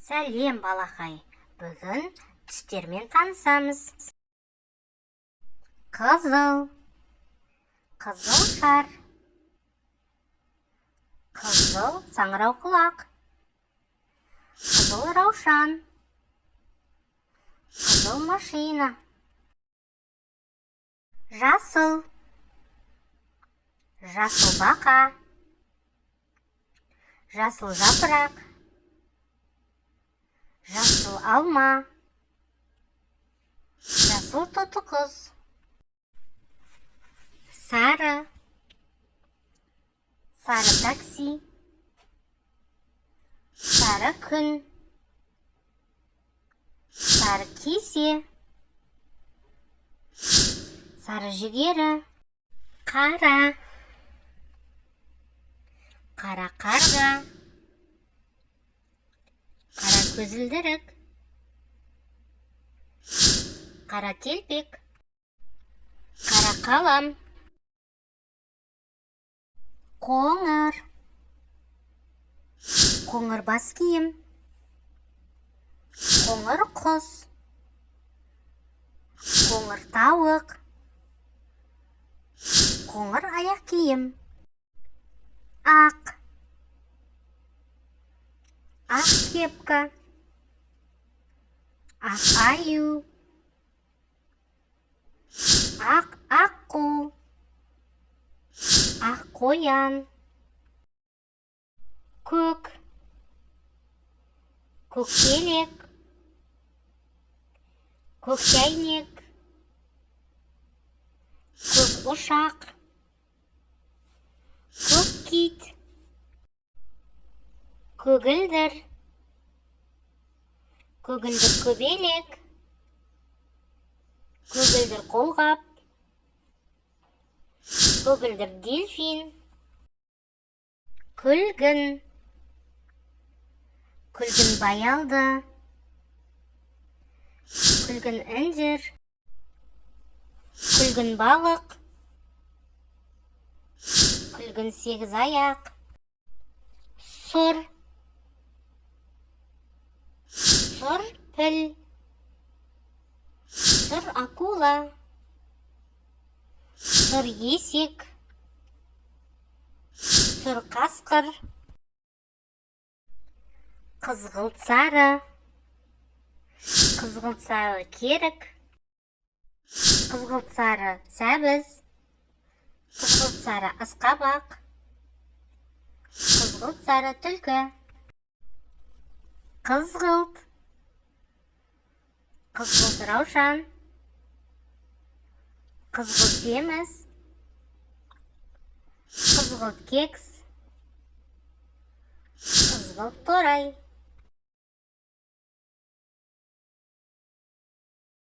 Сәлем, балақай. Бүгін түстермен танысамыз. Қызыл, қызыл шар. Қызыл саңырау құлақ. Қызыл раушан. Қызыл машина. Жасыл, жасыл бақа. Жасыл жапырақ. Жасыл алма. Жасыл тотықұс. Сары, сары такси. Сары күн. Сары кесе. Сары жүгері. Қара, қара қарға. Қара көзілдірік. Қара телпек. Қара қалам. Қоңыр, қоңыр бас киім. Қоңыр құс. Қоңыр тауық. Қоңыр аяқ киім. Ақ, ақ кепка. Ақ аю. Ақ аққу. Ақ қоян. Көк, көкшелек. Көк шәйнек. Көк ұшақ. Көк кит. Көгілдір. Көгілдір көбелек. Көгілдір қолғап. Көгілдір дельфин. Күлгін. Күлгін баялды. Күлгін інжір. Күлгін балық. Күлгін сегіз аяқ. Сұр. Сұр піл. Сұр акула. Сұр есек. Сұр қасқыр. Қызғылт сары. Қызғылт сары керік. Қызғылт сары сәбіз. Қызғылт сары асқабақ. Қызғылт сары түлкі. Қызғылт. Қызғылт раушан. Қызғылт жеміс. Қызғылт кекс. Қызғылт торай.